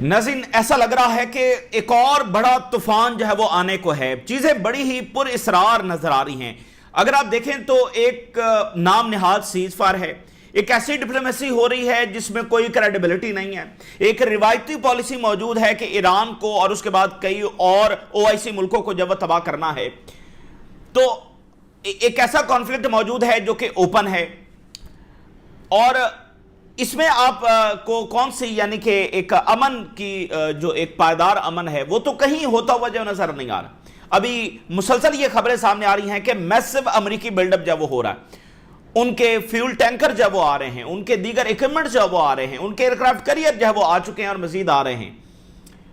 ناظرین، ایسا لگ رہا ہے کہ ایک اور بڑا طوفان جو ہے وہ آنے کو ہے. چیزیں بڑی ہی پر اسرار نظر آ رہی ہیں. اگر آپ دیکھیں تو ایک نام نہاد سیز فائر ہے، ایک ایسی ڈپلومیسی ہو رہی ہے جس میں کوئی کریڈیبلٹی نہیں ہے. ایک روایتی پالیسی موجود ہے کہ ایران کو اور اس کے بعد کئی اور OIC ملکوں کو جب وہ تباہ کرنا ہے تو ایک ایسا کانفلکٹ موجود ہے جو کہ اوپن ہے، اور اس میں آپ کو کون سی یعنی کہ ایک امن کی جو ایک پائیدار امن ہے وہ تو کہیں ہوتا ہوا جو نظر نہیں آ رہا. ابھی مسلسل یہ خبریں سامنے آ رہی ہیں کہ میسو امریکی بلڈ اپ جب وہ ہو رہا ہے، ان کے فیول ٹینکر جب وہ آ رہے ہیں، ان کے دیگر ایکوپمنٹ جب وہ آ رہے ہیں، ان کے ایئرکرافٹ کیریئر جب وہ آ چکے ہیں اور مزید آ رہے ہیں.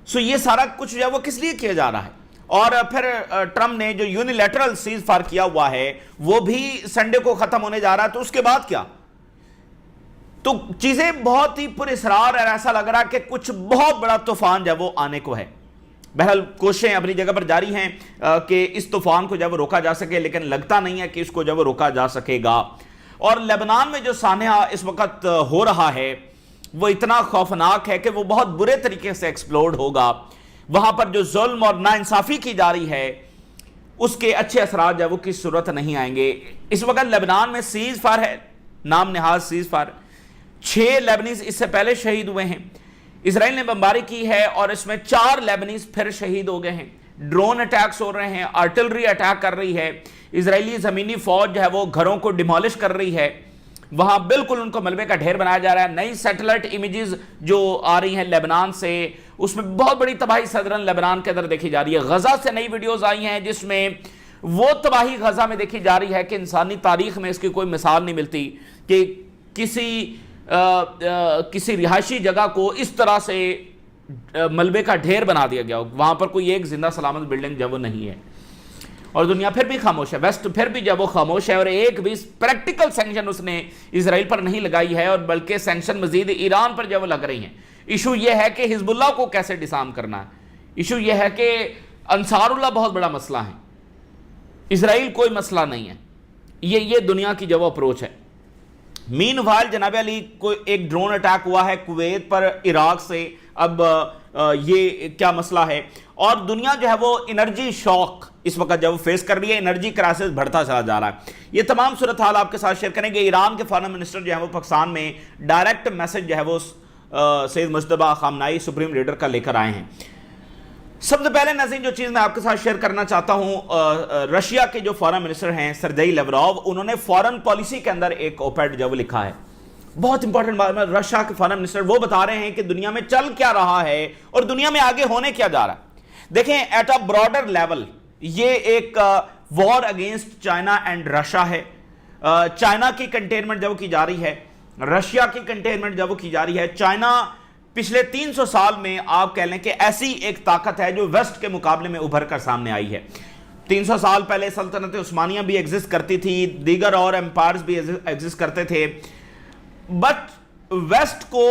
سو یہ سارا کچھ جب وہ کس لیے کیا جا رہا ہے؟ اور پھر ٹرمپ نے جو یونیلیٹرل سیز فائر کیا ہوا ہے وہ بھی سنڈے کو ختم ہونے جا رہا ہے، تو اس کے بعد کیا؟ تو چیزیں بہت ہی پر اسرار ہے. ایسا لگ رہا ہے کہ کچھ بہت بڑا طوفان جب وہ آنے کو ہے. بہرحال کوششیں اپنی جگہ پر جاری ہیں کہ اس طوفان کو جب روکا جا سکے، لیکن لگتا نہیں ہے کہ اس کو جب روکا جا سکے گا. اور لبنان میں جو سانحہ اس وقت ہو رہا ہے وہ اتنا خوفناک ہے کہ وہ بہت برے طریقے سے ایکسپلوڈ ہوگا. وہاں پر جو ظلم اور ناانصافی کی جا رہی ہے اس کے اچھے اثرات جب وہ کس صورت نہیں آئیں گے. اس وقت لبنان میں سیز فائر ہے، نام نہاد سیز فائر. 6 لیبنیز اس سے پہلے شہید ہوئے ہیں. اسرائیل نے بمباری کی ہے اور اس میں 4 لیبنیز پھر شہید ہو گئے ہیں. ڈرون اٹیکس ہو رہے ہیں، آرٹلری اٹیک کر رہی ہے. اسرائیلی زمینی فوج جو ہے وہ گھروں کو ڈیمالش کر رہی ہے. وہاں بالکل ان کو ملبے کا ڈھیر بنایا جا رہا ہے. نئی سیٹلائٹ امیجز جو آ رہی ہیں لیبنان سے، اس میں بہت بڑی تباہی صدرن لیبنان کے اندر دیکھی جا رہی ہے. غزہ سے نئی ویڈیوز آئی ہیں جس میں وہ تباہی غزہ میں دیکھی جا رہی ہے کہ انسانی تاریخ میں اس کی کوئی مثال نہیں ملتی کہ کسی رہائشی جگہ کو اس طرح سے ملبے کا ڈھیر بنا دیا گیا ہو. وہاں پر کوئی ایک زندہ سلامت بلڈنگ جب وہ نہیں ہے، اور دنیا پھر بھی خاموش ہے. ویسٹ پھر بھی جب وہ خاموش ہے، اور ایک بھی پریکٹیکل سینکشن اس نے اسرائیل پر نہیں لگائی ہے، اور بلکہ سینکشن مزید ایران پر جب وہ لگ رہی ہیں. ایشو یہ ہے کہ حزب اللہ کو کیسے ڈسارم کرنا ہے. ایشو یہ ہے کہ انصار اللہ بہت بڑا مسئلہ ہے، اسرائیل کوئی مسئلہ نہیں ہے. یہ دنیا کی جو اپروچ ہے. مین وائل جناب علی کو ایک ڈرون اٹیک ہوا ہے کویت پر عراق سے. اب یہ کیا مسئلہ ہے؟ اور دنیا جو ہے وہ انرجی شوق اس وقت جب وہ فیس کر رہی ہے، انرجی کرائسس بڑھتا چلا جا رہا ہے. یہ تمام صورتحال آپ کے ساتھ شیئر کریں گے. ایران کے فارن منسٹر جو ہے وہ پاکستان میں ڈائریکٹ میسج جو ہے وہ سید مجتبیٰ خامنائی سپریم لیڈر کا لے کر آئے ہیں. سب سے پہلے ناظرین جو چیز میں آپ کے ساتھ شیئر کرنا چاہتا ہوں، رشیا کے جو فارن منسٹر ہیں سرجئی لیوروو، انہوں نے فارن پالیسی کے اندر ایک اوپیڈ جو لکھا ہے. بہت امپورٹنٹ بات ہے. رشیا کے فارن منسٹر وہ بتا رہے ہیں کہ دنیا میں چل کیا رہا ہے اور دنیا میں آگے ہونے کیا جا رہا ہے. دیکھیں، ایٹ اے براڈر لیول یہ ایک war against China and Russia ہے. چائنا کی کنٹینمنٹ جب کی جا رہی ہے، رشیا کی کنٹینمنٹ جب کی جا رہی ہے. چائنا پچھلے 300 سال میں آپ کہہ لیں کہ ایسی ایک طاقت ہے جو ویسٹ کے مقابلے میں ابھر کر سامنے آئی ہے. 300 سال پہلے سلطنت عثمانیہ بھی ایگزسٹ کرتی تھی، دیگر اور امپائرز بھی ایگزسٹ کرتے تھے، بٹ ویسٹ کو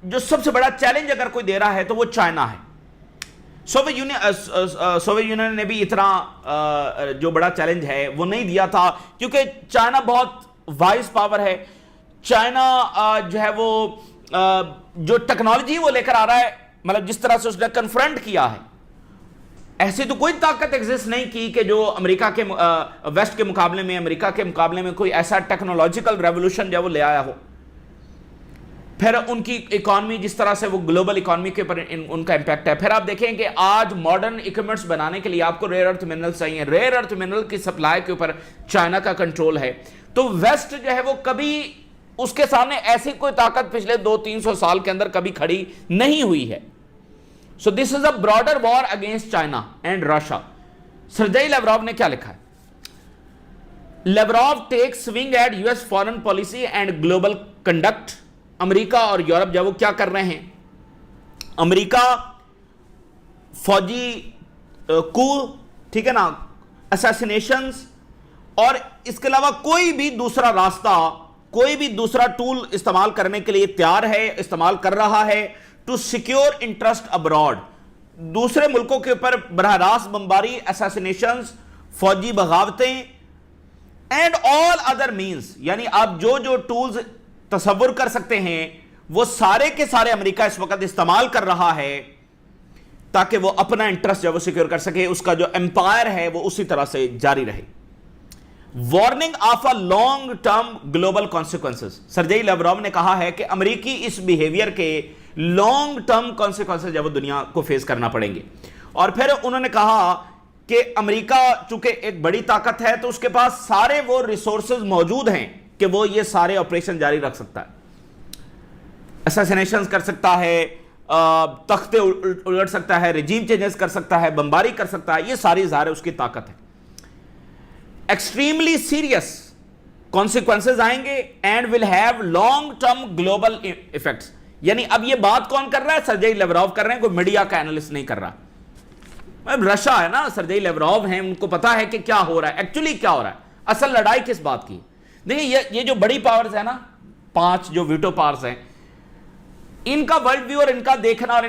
جو سب سے بڑا چیلنج اگر کوئی دے رہا ہے تو وہ چائنا ہے. سوویت یونین نے بھی اتنا جو بڑا چیلنج ہے وہ نہیں دیا تھا، کیونکہ چائنا بہت وائز پاور ہے. چائنا جو ہے وہ جو ٹیکنالوجی وہ لے کر آ رہا ہے، مطلب جس طرح سے اس نے کنفرنٹ کیا ہے، ایسی تو کوئی طاقت ایگزسٹ نہیں کی کہ جو امریکہ کے ویسٹ کے مقابلے میں، امریکہ کے مقابلے میں کوئی ایسا ٹیکنالوجیکل ریولوشن جو وہ لے آیا ہو. پھر ان کی اکانومی جس طرح سے وہ گلوبل اکانومی کے اوپر ان کا امپیکٹ ہے. پھر آپ دیکھیں کہ آج ماڈرن ایکوپمنٹس بنانے کے لیے آپ کو ریئر ارتھ منرل چاہیے. ریئر ارتھ منرل کی سپلائی کے اوپر چائنا کا کنٹرول ہے. تو ویسٹ جو ہے وہ کبھی اس کے سامنے ایسی کوئی طاقت پچھلے 200-300 سال کے اندر کبھی کھڑی نہیں ہوئی ہے. So this is a broader war against China and Russia. سرجئی Lavrov نے کیا لکھا ہے؟ لیوروو takes swing at US foreign policy and global conduct. امریکہ اور یورپ جب وہ کیا کر رہے ہیں؟ امریکہ فوجی کو، ٹھیک ہے نا، اسیسینیشنز، اور اس کے علاوہ کوئی بھی دوسرا راستہ، کوئی بھی دوسرا ٹول استعمال کرنے کے لیے تیار ہے، استعمال کر رہا ہے ٹو سیکیور انٹرسٹ ابراڈ. دوسرے ملکوں کے اوپر براہ راست بمباری، اسیسینیشنز، فوجی بغاوتیں اینڈ آل ادر مینز. یعنی آپ جو ٹولز تصور کر سکتے ہیں وہ سارے کے سارے امریکہ اس وقت استعمال کر رہا ہے تاکہ وہ اپنا انٹرسٹ جو وہ سیکیور کر سکے, اس کا جو امپائر ہے وہ اسی طرح سے جاری رہے. Warning of a long term global consequences, Sergei Lavrov نے کہا ہے کہ امریکی اس بیہیویئر کے لانگ ٹرم کانسیکوینسز جو وہ دنیا کو فیس کرنا پڑیں گے. اور پھر انہوں نے کہا کہ امریکہ چونکہ ایک بڑی طاقت ہے تو اس کے پاس سارے وہ ریسورسز موجود ہیں کہ وہ یہ سارے آپریشن جاری رکھ سکتا ہے, اساسینیشنز کر سکتا ہے, تختے الٹ سکتا ہے, رجیم چینجز کر سکتا ہے, بمباری کر سکتا ہے, یہ ساری ظاہر اس کی طاقت ہے. ایکسٹریملی سیریس کانسیکوینسز آئیں گے and will have long term global effects. یعنی اب یہ بات کون کر رہا ہے؟ سرجئی لیوروو کر رہے ہیں, کوئی میڈیا کا اینالسٹ نہیں کر رہا. رشا ہے نا, سرجئی لیوروو ہیں, ان کو پتا ہے کہ کیا ہو رہا ہے, ایکچولی کیا ہو رہا ہے, اصل لڑائی کس بات کی. دیکھیں یہ جو بڑی پاورز ہیں نا, 5 جو ویٹو پاورز ہیں, ان کا ورلڈ ویو اور ان کا دیکھنا اور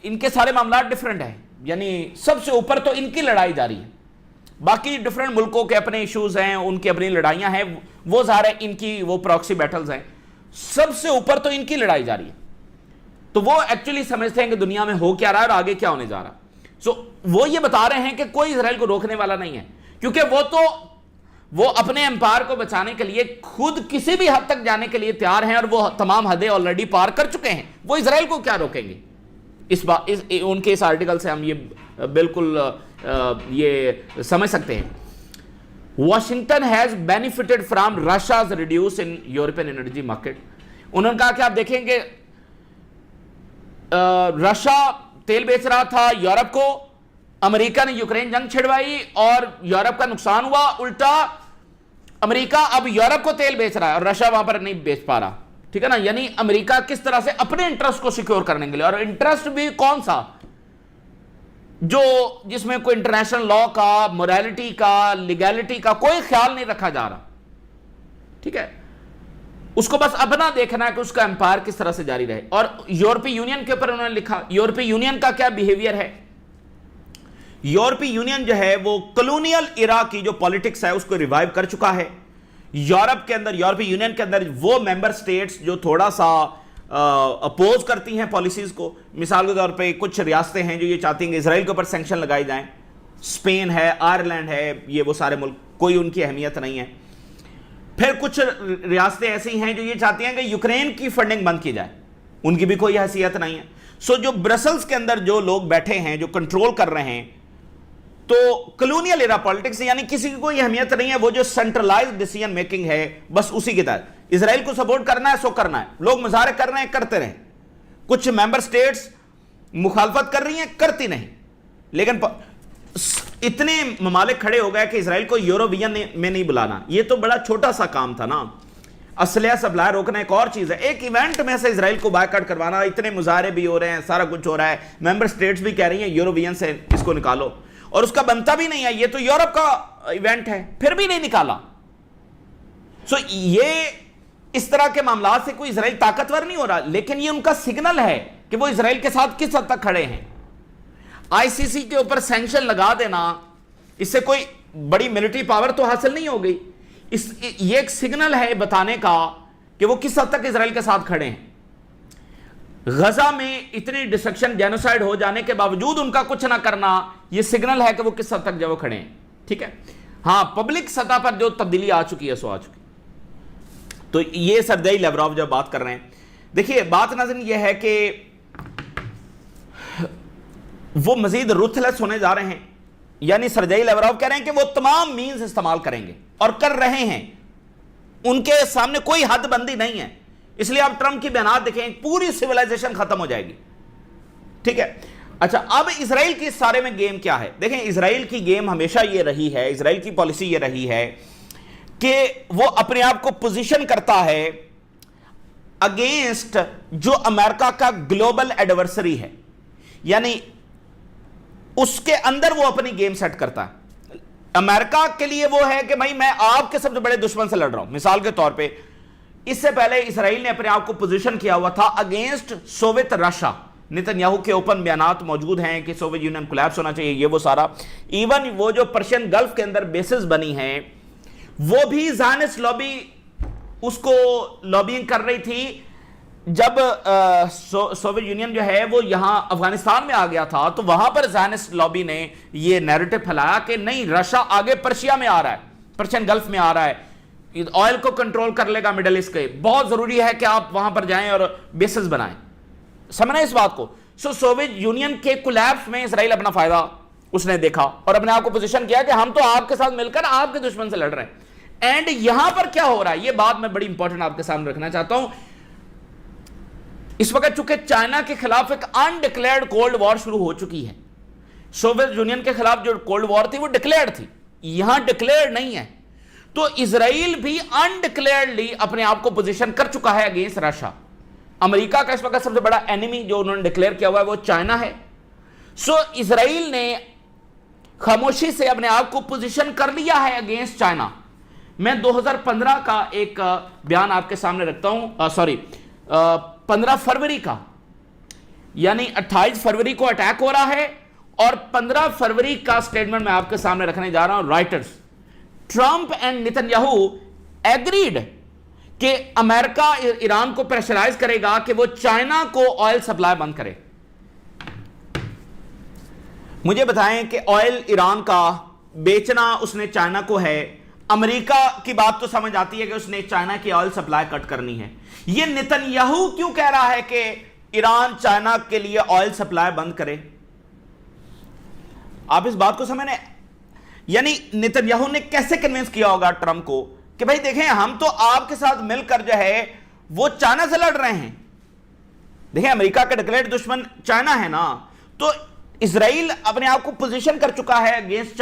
ان کے سارے معاملات ڈیفرنٹ ہیں. یعنی سب سے اوپر تو ان کی لڑائی جاری ہے, باقی ڈیفرنٹ ملکوں کے اپنے ایشوز ہیں, ان کی اپنی لڑائیاں ہیں, وہ ظاہر ہے ان کی وہ پراکسی بیٹلز ہیں. سب سے اوپر تو ان کی لڑائی جاری ہے. تو وہ ایکچولی سمجھتے ہیں کہ دنیا میں ہو کیا رہا ہے اور آگے کیا ہونے جا رہا. سو وہ یہ بتا رہے ہیں کہ کوئی اسرائیل کو روکنے والا نہیں ہے, کیونکہ وہ اپنے امپائر کو بچانے کے لیے خود کسی بھی حد تک جانے کے لیے تیار ہیں, اور وہ تمام حدیں آلریڈی پار کر چکے ہیں. وہ اسرائیل کو کیا روکیں گے؟ ان کے اس آرٹیکل سے ہم یہ بالکل یہ سمجھ سکتے ہیں. Washington has benefited from Russia's reduce in European energy market. انہوں نے کہا کہ آپ دیکھیں گے رشیا تیل بیچ رہا تھا یورپ کو, امریکہ نے یوکرین جنگ چھڑوائی اور یورپ کا نقصان ہوا. الٹا امریکہ اب یورپ کو تیل بیچ رہا ہے اور رشیا وہاں پر نہیں بیچ پا رہا. ٹھیک ہے نا, یعنی امریکہ کس طرح سے اپنے انٹرسٹ کو سیکیور کرنے کے لیے, اور انٹرسٹ بھی کون سا, جو جس میں کوئی انٹرنیشنل لا کا, موریلٹی کا, لیگیلٹی کا کوئی خیال نہیں رکھا جا رہا. ٹھیک ہے, اس کو بس اپنا دیکھنا ہے کہ اس کا امپائر کس طرح سے جاری رہے. اور یورپی یونین کے اوپر انہوں نے لکھا, یورپی یونین کا کیا بیہیویئر ہے. یورپی یونین جو ہے وہ کلونیل ایرا کی جو پالیٹکس ہے اس کو ریوائیو کر چکا ہے. یورپ کے اندر, یورپی یونین کے اندر وہ ممبر سٹیٹس جو تھوڑا سا اپوز کرتی ہیں پالیسیز کو, مثال کے طور پہ کچھ ریاستیں ہیں جو یہ چاہتی ہیں کہ اسرائیل کے اوپر سینکشن لگائے جائیں, اسپین ہے, آئرلینڈ ہے, یہ وہ سارے ملک, کوئی ان کی اہمیت نہیں ہے. پھر کچھ ریاستیں ایسی ہیں جو یہ چاہتی ہیں کہ یوکرین کی فنڈنگ بند کی جائے, ان کی بھی کوئی حیثیت نہیں ہے. سو جو برسلز کے اندر جو لوگ بیٹھے ہیں, جو کنٹرول کر رہے ہیں, تو کلونیل ایرا پالیٹکس یعنی کسی کی کوئی اہمیت نہیں ہے, وہ جو سینٹرلائزڈ ڈیسیژن میکنگ ہے بس اسی کے تحت اسرائیل کو سپورٹ کرنا ہے سو کرنا ہے. لوگ مظاہرے کر رہے ہیں, کرتے رہیں. کچھ ممبر سٹیٹس مخالفت کر رہی ہیں, کرتی نہیں. لیکن اتنے ممالک کھڑے ہو گئے کہ اسرائیل کو یورووین میں نہیں بلانا. یہ تو بڑا چھوٹا سا کام تھا نا, اسلحہ سپلائی روکنا ایک اور چیز ہے, ایک ایونٹ میں سے اسرائیل کو بائیکاٹ کروانا. اتنے مظاہرے بھی ہو رہے ہیں, سارا کچھ ہو رہا ہے, ممبر سٹیٹس بھی کہہ رہی ہیں یورووین سے اس کو نکالو, اور اس کا بنتا بھی نہیں ہے, یہ تو یورپ کا ایونٹ ہے, پھر بھی نہیں نکالا. سو یہ اس طرح کے معاملات سے کوئی اسرائیل طاقتور نہیں ہو رہا, لیکن یہ ان کا سگنل ہے کہ وہ اسرائیل کے ساتھ کس حد تک کھڑے ہیں. آئی سی سی کے اوپر سینکشن لگا دینا, اس سے کوئی بڑی ملٹری پاور تو حاصل نہیں ہو گئی. یہ ایک سگنل ہے بتانے کا کہ وہ کس حد تک اسرائیل کے ساتھ کھڑے ہیں. غزہ میں اتنی ڈسٹرکشن, جینوسائیڈ ہو جانے کے باوجود ان کا کچھ نہ کرنا, یہ سگنل ہے کہ وہ کس حد تک جو کھڑے ہیں. ٹھیک ہے, ہاں پبلک سطح پر جو تبدیلی آ چکی ہے سو آ چکی. تو یہ سرجئی لیوروو جب بات کر رہے ہیں, دیکھیے بات ناظرین یہ ہے کہ وہ مزید رuthless ہونے جا رہے ہیں. یعنی سرجئی لیوروو کہہ رہے ہیں کہ وہ تمام مینز استعمال کریں گے اور کر رہے ہیں, ان کے سامنے کوئی حد بندی نہیں ہے. اس لیے آپ ٹرمپ کی بیانات دیکھیں, پوری سیولائزیشن ختم ہو جائے گی. ٹھیک ہے, اچھا اب اسرائیل کی اس سارے میں گیم کیا ہے. دیکھیں اسرائیل کی گیم ہمیشہ یہ رہی ہے, اسرائیل کی پالیسی یہ رہی ہے کہ وہ اپنے آپ کو پوزیشن کرتا ہے اگینسٹ جو امریکہ کا گلوبل ایڈورسری ہے, یعنی اس کے اندر وہ اپنی گیم سیٹ کرتا ہے. امریکہ کے لیے وہ ہے کہ بھائی میں آپ کے سب سے بڑے دشمن سے لڑ رہا ہوں. مثال کے طور پہ اس سے پہلے اسرائیل نے اپنے آپ کو پوزیشن کیا ہوا تھا اگینسٹ سوویت رشیا. نتنیاہو کے اوپن بیانات موجود ہیں کہ سوویت یونین کولیپس ہونا چاہیے, یہ وہ سارا. ایون وہ جو پرشین گلف کے اندر بیسز بنی ہیں وہ بھی زائنسٹ لابی اس کو لابینگ کر رہی تھی جب سوویت یونین جو ہے وہ یہاں افغانستان میں آ گیا تھا تو وہاں پر زائنسٹ لابی نے یہ نیریٹو پھیلایا کہ نہیں، رشیا آگے پرشیا میں آ رہا ہے، پرشین گلف میں آ رہا ہے، آئل کو کنٹرول کر لے گا مڈل ایسٹ کے، بہت ضروری ہے کہ آپ وہاں پر جائیں اور بیسز بنائیں. سمجھنا اس بات کو. سوویت یونین کے کولیپس میں اسرائیل اپنا فائدہ اس نے دیکھا اور اپنے آپ کو پوزیشن کیا کہ ہم تو آپ کے ساتھ مل کر آپ کے دشمن سے لڑ رہے ہیں. اینڈ یہاں پر کیا ہو رہا ہے، یہ بات میں بڑی امپورٹنٹ آپ کے سامنے رکھنا چاہتا ہوں. اس وقت چونکہ چائنا کے خلاف ایک انڈکلیئرڈ کولڈ وار شروع ہو چکی ہے. سوویت یونین کے خلاف جو کولڈ وار تھی وہ ڈکلیئرڈ تھی، یہاں ڈکلیئرڈ نہیں ہے. تو اسرائیل بھی انڈکلیئرڈلی اپنے آپ کو پوزیشن کر چکا ہے اگینسٹ رشیا. امریکہ کا اس وقت سب سے بڑا اینیمی جو انہوں نے ڈکلیئر کیا ہوا ہے وہ چائنا ہے. سو اسرائیل نے خاموشی سے اپنے آپ کو پوزیشن کر لیا ہے اگینسٹ چائنا. میں 2015 کا ایک بیان آپ کے سامنے رکھتا ہوں، 15 فروری کا، یعنی 28 فروری کو اٹیک ہو رہا ہے اور 15 فروری کا سٹیٹمنٹ میں آپ کے سامنے رکھنے جا رہا ہوں. Writers, Trump and Nitin Yahoo agreed کہ امریکہ ایران کو پریشرائز کرے گا کہ وہ چائنا کو آئل سپلائی بند کرے. مجھے بتائیں کہ آئل ایران کا بیچنا اس نے چائنا کو ہے. امریکہ کی بات تو سمجھ آتی ہے کہ اس نے چائنا کی آئل سپلائی کٹ کرنی ہے. یہ نیتن یاہو کیوں کہہ رہا ہے کہ ایران چائنا کے لیے آئل سپلائی بند کرے؟ آپ اس بات کو سمجھیں، یعنی نیتن یاہو نے کیسے کنونس کیا ہوگا ٹرمپ کو کہ بھائی دیکھیں ہم تو آپ کے ساتھ مل کر جو ہے وہ چائنا سے لڑ رہے ہیں. دیکھیں امریکہ کا ڈکلیئرڈ دشمن چائنا ہے نا، تو اسرائیل اپنے آپ کو پوزیشن کر چکا ہے اگینسٹ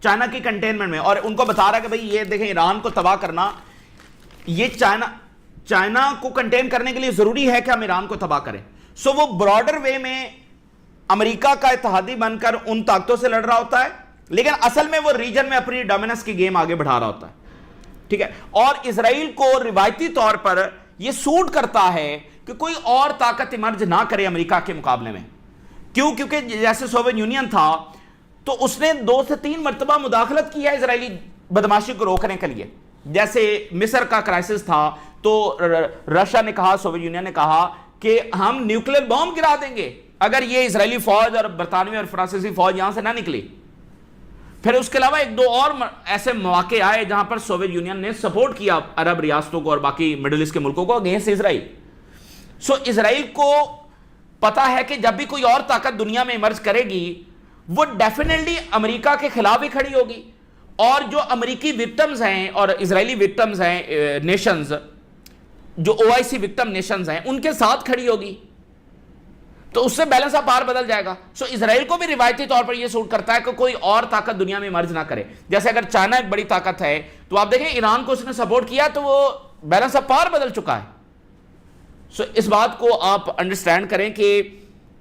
چائنا کی کنٹینمنٹ میں، اور ان کو بتا رہا ہے کہ بھئی یہ دیکھیں ایران کو تباہ کرنا، یہ چائنا کو کنٹین کرنے کے لیے ضروری ہے کہ ہم ایران کو تباہ کریں. سو وہ براڈر وے میں امریکہ کا اتحادی بن کر ان طاقتوں سے لڑ رہا ہوتا ہے، لیکن اصل میں وہ ریجن میں اپنی ڈومیننس کی گیم آگے بڑھا رہا ہوتا ہے. ٹھیک ہے، اور اسرائیل کو روایتی طور پر یہ سوٹ کرتا ہے کہ کوئی اور طاقت ایمرج نہ کرے امریکہ کے مقابلے میں. کیونکہ جیسے سوویت یونین تھا تو اس نے 2 سے 3 مرتبہ مداخلت کی ہے اسرائیلی بدماشی کو روکنے کے لیے. جیسے مصر کا کرائسس تھا تو رشیا نے کہا، سوویت یونین نے کہا کہ ہم نیوکلیر بام گرا دیں گے اگر یہ اسرائیلی فوج اور برطانوی اور فرانسیسی فوج یہاں سے نہ نکلی. پھر اس کے علاوہ 1-2 اور ایسے مواقع آئے جہاں پر سوویت یونین نے سپورٹ کیا عرب ریاستوں کو اور باقی مڈل ایسٹ کے ملکوں کو اگینسٹ اسرائیل. سو اسرائیل کو پتا ہے کہ جب بھی کوئی اور طاقت دنیا میں ایمرج کرے گی وہ ڈیفینیٹلی امریکہ کے خلاف ہی کھڑی ہوگی، اور جو امریکی وکٹمز ہیں اور اسرائیلی وکٹمز ہیں نیشنز، جو OIC وکٹم نیشنز ہیں، ان کے ساتھ کھڑی ہوگی. تو اس سے بیلنس آف پاور بدل جائے گا. سو اسرائیل کو بھی روایتی طور پر یہ سوٹ کرتا ہے کہ کوئی اور طاقت دنیا میں ایمرج نہ کرے. جیسے اگر چائنا ایک بڑی طاقت ہے تو آپ دیکھیں ایران کو اس نے سپورٹ کیا تو وہ بیلنس آف پاور بدل چکا ہے. سو اس بات کو آپ انڈرسٹینڈ کریں کہ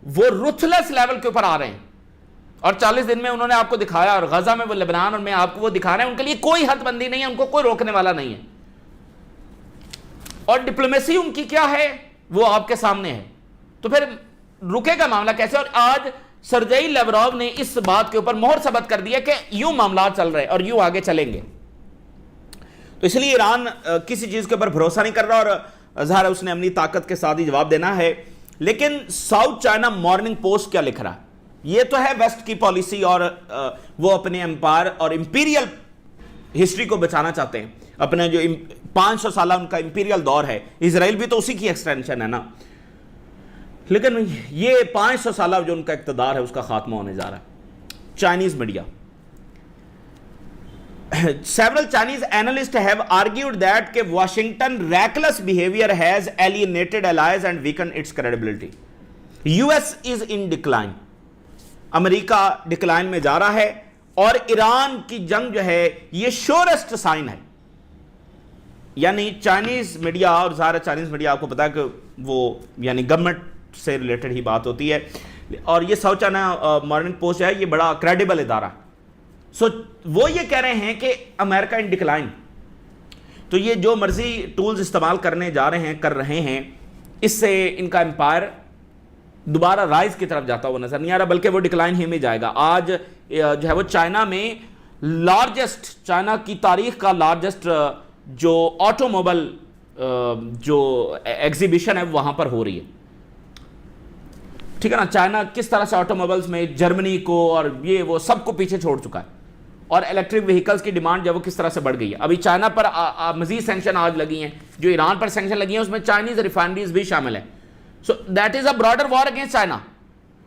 وہ رuthless لیول کے اوپر آ رہے ہیں، اور 40 دن میں انہوں نے آپ کو دکھایا، اور غزہ میں وہ لبنان اور میں آپ کو وہ دکھا رہے ہیں، ان کے لیے کوئی حد بندی نہیں ہے، ان کو کوئی روکنے والا نہیں ہے. اور ڈپلومیسی ان کی کیا ہے وہ آپ کے سامنے ہے. تو پھر رکے گا معاملہ کیسے؟ اور آج سرجئی لیوروو نے اس بات کے اوپر مہر ثبت کر دیا کہ یوں معاملات چل رہے اور یوں آگے چلیں گے. تو اس لیے ایران کسی چیز کے اوپر بھروسہ نہیں کر رہا، اور ظاہر ہے اس نے اپنی طاقت کے ساتھ ہی جواب دینا ہے. لیکن ساؤتھ چائنا مارننگ پوسٹ کیا لکھ رہا ہے؟ یہ تو ہے ویسٹ کی پالیسی، اور وہ اپنے امپائر اور امپیریل ہسٹری کو بچانا چاہتے ہیں. اپنے جو 500 سالہ ان کا امپیریل دور ہے، اسرائیل بھی تو اسی کی ایکسٹینشن ہے نا. لیکن یہ 500 سالہ جو ان کا اقتدار ہے اس کا خاتمہ ہونے جا رہا ہے. Chinese media, several Chinese analysts have argued that کہ Washington reckless behavior has alienated allies and weakened its credibility. US is in decline. America decline میں جا رہا ہے، اور ایران کی جنگ جو ہے یہ شورسٹ سائن ہے. یعنی چائنیز میڈیا، اور ظاہر چائنیز میڈیا آپ کو پتا ہے کہ وہ یعنی گورنمنٹ سے ریلیٹڈ ہی بات ہوتی ہے، اور یہ ساؤتھ چائنا مارننگ پوسٹ ہے یہ بڑا کریڈیبل ادارہ. سو وہ یہ کہہ رہے ہیں کہ امریکہ ان ڈکلائن. تو یہ جو مرضی ٹولز استعمال کرنے جا رہے ہیں، کر رہے ہیں، اس سے ان کا امپائر دوبارہ رائز کی طرف جاتا ہوا نظر نہیں آ رہا، بلکہ وہ ڈکلائن ہی میں جائے گا. آج جو ہے وہ چائنا میں لارجسٹ، چائنا کی تاریخ کا لارجسٹ جو آٹو موبائل جو ایگزیبیشن ہے وہاں پر ہو رہی ہے. ٹھیک ہے نا, چائنا کس طرح سے آٹو موبائلز میں جرمنی کو اور یہ وہ سب کو پیچھے چھوڑ چکا ہے, اور الیکٹرک وہیکلز کی ڈیمانڈ جو وہ کس طرح سے بڑھ گئی ہے. ابھی چائنا پر مزید سینکشن آج لگی ہیں, جو ایران پر سینکشن لگی ہیں اس میں چائنیز ریفائنریز بھی شامل ہیں. So that is a broader war against China.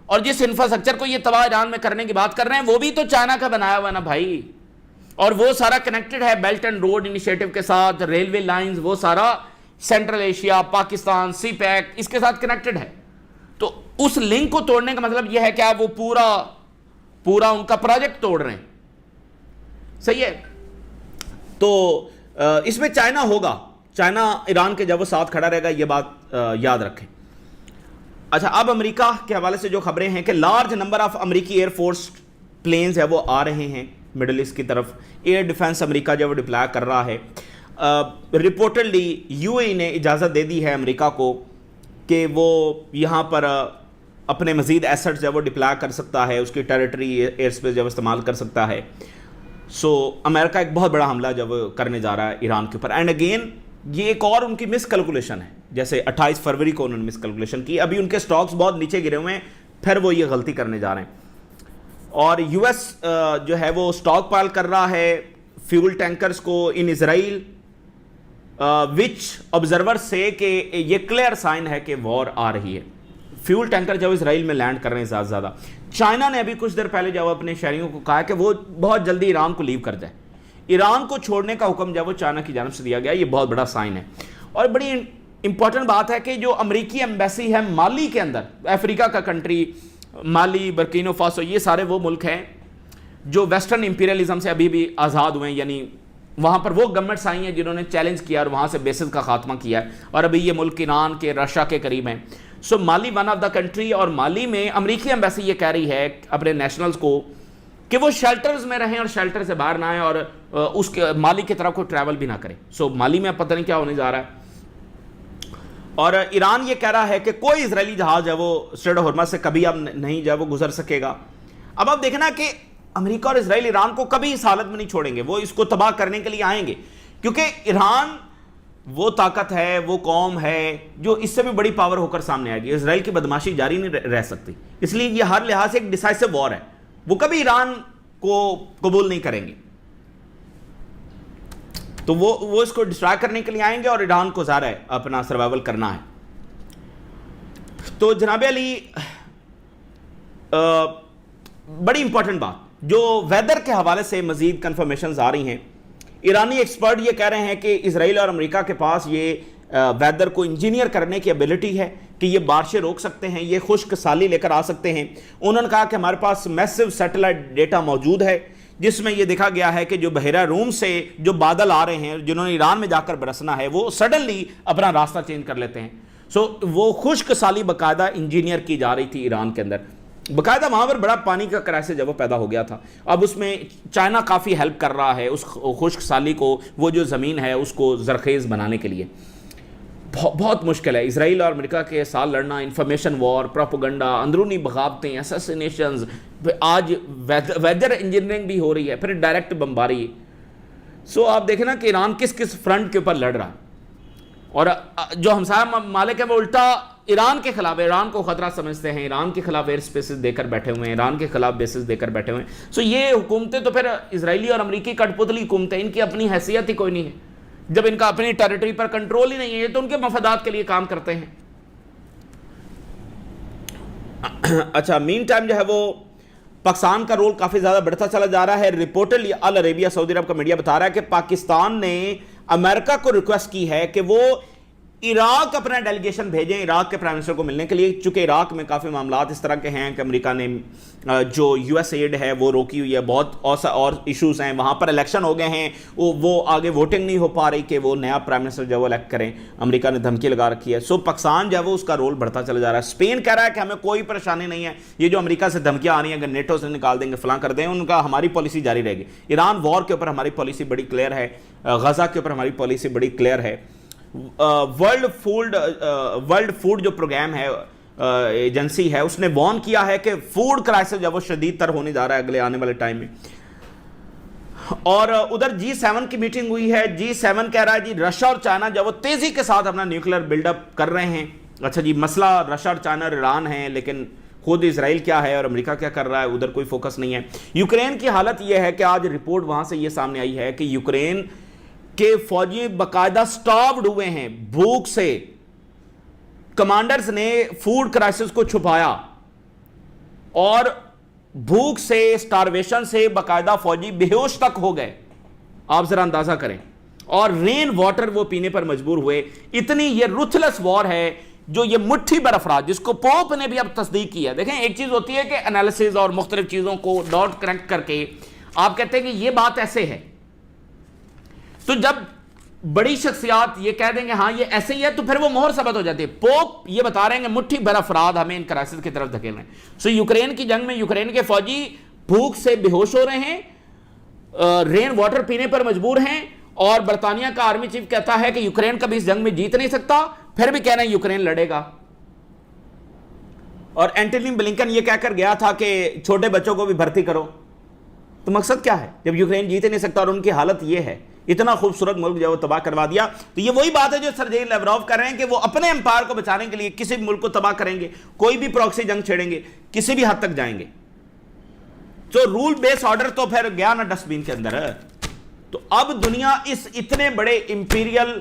اور جس انفراسٹرکچر کو یہ تباہ ایران میں کرنے کی بات کر رہے ہیں وہ بھی تو چائنا کا بنایا ہوا ہے نا بھائی, اور وہ سارا کنیکٹڈ ہے بیلٹ اینڈ روڈ انیشیٹو کے ساتھ, ریلوے لائنز وہ سارا سینٹرل ایشیا, پاکستان, سی پیک اس کے ساتھ کنیکٹڈ ہے. تو اس لنک کو توڑنے کا مطلب یہ ہے کہ آپ وہ پورا ان کا پروجیکٹ توڑ رہے ہیں. صحیح ہے. تو اس میں چائنا ہوگا, چائنا ایران کے جب وہ ساتھ کھڑا رہے گا, یہ بات یاد رکھیں. اچھا, اب امریکہ کے حوالے سے جو خبریں ہیں کہ لارج نمبر آف امریکی ایئر فورس پلینز ہے وہ آ رہے ہیں مڈل ایسٹ کی طرف. ایئر ڈیفنس امریکہ جو وہ ڈپلائی کر رہا ہے. رپورٹڈلی یو اے نے اجازت دے دی ہے امریکہ کو کہ وہ یہاں پر اپنے مزید ایسٹس جو وہ ڈپلائی کر سکتا ہے, اس کی ٹیریٹری ایئر اسپیس جو استعمال کر سکتا ہے. سو امریکہ ایک بہت بڑا حملہ جب کرنے جا رہا ہے ایران کے اوپر. اینڈ اگین یہ ایک اور ان کی مس کیلکولیشن ہے, جیسے 28 فروری کو انہوں نے مس کیلکولیشن کی. ابھی ان کے سٹاکس بہت نیچے گرے ہوئے ہیں, پھر وہ یہ غلطی کرنے جا رہے ہیں. اور یو ایس جو ہے وہ سٹاک پائل کر رہا ہے فیول ٹینکرز کو ان اسرائیل, وچ آبزرور سے کہ یہ کلیئر سائن ہے کہ وار آ رہی ہے. فیول ٹینکر جب اسرائیل میں لینڈ کر رہے ہیں زیادہ. چائنا نے ابھی کچھ دیر پہلے جب اپنے شہریوں کو کہا کہ وہ بہت جلدی ایران کو لیو کر جائے. ایران کو چھوڑنے کا حکم جب وہ چائنا کی جانب سے دیا گیا, یہ بہت بڑا سائن ہے. اور بڑی امپورٹنٹ بات ہے کہ جو امریکی ایمبیسی ہے مالی کے اندر, افریقہ کا کنٹری مالی, برکینو فاسو, یہ سارے وہ ملک ہیں جو ویسٹرن امپیریلزم سے ابھی بھی آزاد ہوئے ہیں. یعنی وہاں پر وہ گورنمنٹس آئی ہیں جنہوں نے چیلنج کیا اور وہاں سے بیسز کا خاتمہ کیا ہے, اور ابھی یہ ملک ایران کے, رشیا کے قریب ہیں. سو مالی ون آف دا کنٹری, اور مالی میں امریکی ایمبیسی یہ کہہ رہی ہے اپنے نیشنلز کو کہ وہ شیلٹرز میں رہیں اور شیلٹر سے باہر نہ آئیں, اور اس کے مالی کی طرف کوئی ٹریول بھی نہ کریں. سو مالی میں پتہ نہیں کیا ہونے جا رہا ہے. اور ایران یہ کہہ رہا ہے کہ کوئی اسرائیلی جہاز ہے وہ اسٹریٹ آف ہرمز سے کبھی اب نہیں جو ہے وہ گزر سکے گا. اب آپ دیکھنا کہ امریکہ اور اسرائیل ایران کو کبھی اس حالت میں نہیں چھوڑیں گے, وہ اس کو تباہ کرنے کے لیے آئیں گے, کیونکہ ایران وہ طاقت ہے, وہ قوم ہے جو اس سے بھی بڑی پاور ہو کر سامنے آئے گی. اسرائیل کی بدماشی جاری نہیں رہ سکتی, اس لیے یہ ہر لحاظ سے ایک ڈیسائسو وار ہے. وہ کبھی ایران کو قبول نہیں کریں گے, تو وہ اس کو ڈسٹرائے کرنے کے لیے آئیں گے, اور ایران کو ظاہر ہے اپنا سروائیول کرنا ہے. تو جناب علی, بڑی امپورٹنٹ بات جو ویدر کے حوالے سے مزید کنفرمیشنز آ رہی ہیں. ایرانی ایکسپرٹ یہ کہہ رہے ہیں کہ اسرائیل اور امریکہ کے پاس یہ ویدر کو انجینئر کرنے کی ایبلٹی ہے کہ یہ بارشیں روک سکتے ہیں, یہ خشک سالی لے کر آ سکتے ہیں. انہوں نے کہا کہ ہمارے پاس میسو سیٹلائٹ ڈیٹا موجود ہے جس میں یہ دیکھا گیا ہے کہ جو بحیرہ روم سے جو بادل آ رہے ہیں جنہوں نے ایران میں جا کر برسنا ہے, وہ سڈنلی اپنا راستہ چینج کر لیتے ہیں. سو وہ خشک سالی باقاعدہ انجینئر کی جا رہی تھی ایران کے اندر, باقاعدہ وہاں پر بڑا پانی کا کرائسس جب وہ پیدا ہو گیا تھا. اب اس میں چائنا کافی ہیلپ کر رہا ہے اس خشک سالی کو, وہ جو زمین ہے اس کو زرخیز بنانے کے لیے. بہت مشکل ہے اسرائیل اور امریکہ کے ساتھ لڑنا. انفارمیشن وار, پروپیگنڈا, اندرونی بغاوتیں, اسیسینیشنز, آج ویدر انجینئرنگ بھی ہو رہی ہے, پھر ڈائریکٹ بمباری. سو آپ دیکھیں نا کہ ایران کس کس فرنٹ کے اوپر لڑ رہا ہے, اور جو ہمسایہ ممالک ہیں وہ الٹا ایران کے خلاف, ایران کو خطرہ سمجھتے ہیں, ایران کے خلاف ایئر اسپیسز دے کر بیٹھے ہوئے ہیں, ایران کے خلاف بیسز دے کر بیٹھے ہوئے ہیں. سو یہ حکومتیں تو پھر اسرائیلی اور امریکی کٹ پتلی حکومتیں, ان کی اپنی حیثیت ہی کوئی نہیں ہے. جب ان کا اپنی ٹیریٹری پر کنٹرول ہی نہیں ہے, تو ان کے مفادات کے لیے کام کرتے ہیں. اچھا, مین ٹائم جو ہے وہ پاکستان کا رول کافی زیادہ بڑھتا چلا جا رہا ہے. رپورٹڈلی ال عربیہ سعودی عرب کا میڈیا بتا رہا ہے کہ پاکستان نے امریکہ کو ریکویسٹ کی ہے کہ وہ عراق اپنا ڈیلیگیشن بھیجیں عراق کے پرائم منسٹر کو ملنے کے لیے, چونکہ عراق میں کافی معاملات اس طرح کے ہیں کہ امریکہ نے جو یو ایس ایڈ ہے وہ روکی ہوئی ہے, بہت اور ایشوز ہیں وہاں پر. الیکشن ہو گئے ہیں, وہ آگے ووٹنگ نہیں ہو پا رہی کہ وہ نیا پرائم منسٹر جو وہ الیکٹ کریں, امریکہ نے دھمکی لگا رکھی ہے. سو پاکستان جو ہے وہ اس کا رول بڑھتا چلا جا رہا ہے. اسپین کہہ رہا ہے کہ ہمیں کوئی پریشانی نہیں ہے, یہ جو امریکہ سے دھمکیاں آ رہی ہیں اگر نیٹو سے نکال دیں گے فلاں کر دیں, ان کا ہماری پالیسی جاری رہے گی. ایران وار کے اوپر ہماری پالیسی بڑی کلیئر ہے, غزہ کے اوپر ہماری پالیسی بڑی کلیئر ہے. ورلڈ فوڈ جو پروگرام ہے ایجنسی ہے, اس نے وارن کیا ہے کہ فوڈ کرائسس جو وہ شدید تر ہونے جا رہا ہے اگلے آنے والے ٹائم میں. اور ادھر G7 کی میٹنگ ہوئی ہے. G7 کہہ رہا ہے جی رشیا اور چائنا جب وہ تیزی کے ساتھ اپنا نیوکلیر بلڈ اپ کر رہے ہیں. اچھا جی مسئلہ رشیا اور چائنا اور ایران ہے، لیکن خود اسرائیل کیا ہے اور امریکہ کیا کر رہا ہے ادھر کوئی فوکس نہیں ہے. یوکرین کی حالت یہ ہے کہ آج رپورٹ وہاں سے یہ سامنے آئی ہے کہ یوکرین کے فوجی باقاعدہ سٹاروڈ ہوئے ہیں بھوک سے. کمانڈرز نے فوڈ کرائسس کو چھپایا اور بھوک سے، سٹارویشن سے باقاعدہ فوجی بے ہوش تک ہو گئے. آپ ذرا اندازہ کریں. اور رین واٹر وہ پینے پر مجبور ہوئے. اتنی یہ رuthless وار ہے جو یہ مٹھی بھر افراد، جس کو پوپ نے بھی اب تصدیق کیا. دیکھیں ایک چیز ہوتی ہے کہ انالیسز اور مختلف چیزوں کو ڈاٹ کنیکٹ کر کے آپ کہتے ہیں کہ یہ بات ایسے ہے، تو جب بڑی شخصیات یہ کہہ دیں گے ہاں یہ ایسے ہی ہے تو پھر وہ مہر ثبت ہو جاتی ہے. پوپ یہ بتا رہے ہیں کہ مٹھی بھر افراد ہمیں ان کرائسس کی طرف دھکیل رہے ہیں. سو یوکرین کی جنگ میں یوکرین کے فوجی بھوک سے بے ہوش ہو رہے ہیں، رین واٹر پینے پر مجبور ہیں، اور برطانیہ کا آرمی چیف کہتا ہے کہ یوکرین کبھی اس جنگ میں جیت نہیں سکتا، پھر بھی کہہ رہے ہیں یوکرین لڑے گا. اور اینٹونی بلنکن یہ کہہ کر گیا تھا کہ چھوٹے بچوں کو بھی بھرتی کرو. تو مقصد کیا ہے جب یوکرین جیت نہیں سکتا اور ان کی حالت یہ ہے؟ اتنا خوبصورت ملک جو وہ تباہ کروا دیا. تو یہ وہی بات ہے جو سرجئی لیوروف کر رہے ہیں کہ وہ اپنے امپائر کو بچانے کے لیے کسی بھی ملک کو تباہ کریں گے، کوئی بھی پروکسی جنگ چھیڑیں گے، کسی بھی حد تک جائیں گے. تو رول بیس آرڈر تو پھر گیا نا ڈسٹ بین کے اندر. تو اب دنیا اس اتنے بڑے امپیریل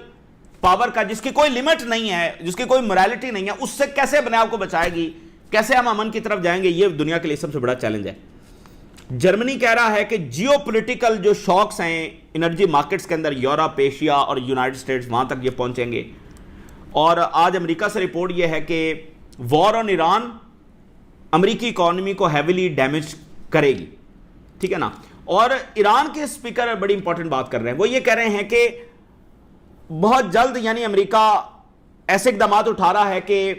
پاور کا، جس کی کوئی لیمٹ نہیں ہے، جس کی کوئی موریلٹی نہیں ہے، اس سے کیسے اپنے آپ کو بچائے گی، کیسے ہم امن کی طرف جائیں گے؟ یہ دنیا کے لیے سب سے بڑا چیلنج ہے. جرمنی کہہ رہا ہے کہ جیو پولیٹیکل جو شاکس ہیں انرجی مارکیٹس کے اندر، یورپ، ایشیا اور یونائٹڈ اسٹیٹس، وہاں تک یہ پہنچیں گے. اور آج امریکہ سے رپورٹ یہ ہے کہ وار آن ایران امریکی اکانومی کو ہیویلی ڈیمیج کرے گی. ٹھیک ہے نا. اور ایران کے اسپیکر بڑی امپورٹنٹ بات کر رہے ہیں. وہ یہ کہہ رہے ہیں کہ بہت جلد یعنی امریکہ ایسے اقدامات اٹھا رہا ہے کہ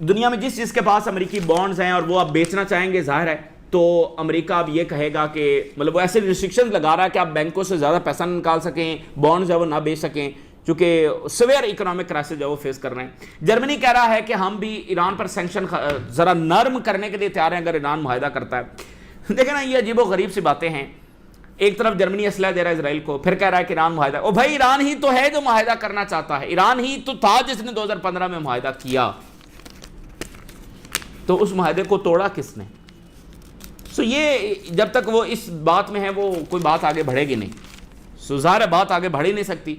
دنیا میں جس کے پاس امریکی بانڈز ہیں اور وہ اب بیچنا چاہیں گے، ظاہر ہے تو امریکہ اب یہ کہے گا کہ مطلب وہ ایسے ریسٹرکشنز لگا رہا ہے کہ آپ بینکوں سے زیادہ پیسہ نہ نکال سکیں، بانڈز ہے وہ نہ بیچ سکیں، چونکہ سویئر اکنامک کرائسس جو وہ فیس کر رہے ہیں. جرمنی کہہ رہا ہے کہ ہم بھی ایران پر سینکشن ذرا نرم کرنے کے لیے تیار ہیں اگر ایران معاہدہ کرتا ہے. دیکھیں نا یہ عجیب و غریب سی باتیں ہیں. ایک طرف جرمنی اسلحہ دے رہا ہے اسرائیل کو، پھر کہہ رہا ہے کہ ایران معاہدہ. او بھائی ایران ہی تو ہے جو معاہدہ کرنا چاہتا ہے، ایران ہی تو تھا جس نے 2015 میں معاہدہ کیا، تو اس معاہدے کو توڑا کس نے؟ سو یہ جب تک وہ اس بات میں ہے وہ کوئی بات آگے بڑھے گی نہیں. سو ظاہر بات آگے بڑھ ہی نہیں سکتی.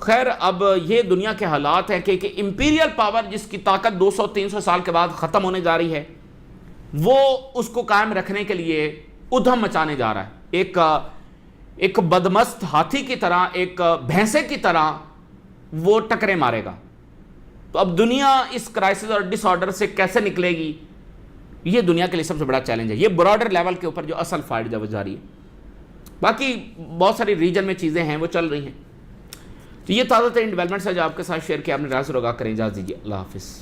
خیر اب یہ دنیا کے حالات ہیں کہ امپیریل پاور جس کی طاقت 200-300 سال کے بعد ختم ہونے جا رہی ہے، وہ اس کو قائم رکھنے کے لیے ادھم مچانے جا رہا ہے. ایک بدمست ہاتھی کی طرح، ایک بھینسے کی طرح وہ ٹکرے مارے گا. تو اب دنیا اس کرائسس اور ڈس آرڈر سے کیسے نکلے گی، یہ دنیا کے لیے سب سے بڑا چیلنج ہے. یہ براڈر لیول کے اوپر جو اصل فائٹ جب جاری ہے، باقی بہت ساری ریجن میں چیزیں ہیں وہ چل رہی ہیں. تو یہ تازہ ترین ڈیولپمنٹس ہے جو آپ کے ساتھ شیئر کیا. آپ نے رائے سے روگا کریں. اجازت دیجیے. اللہ حافظ.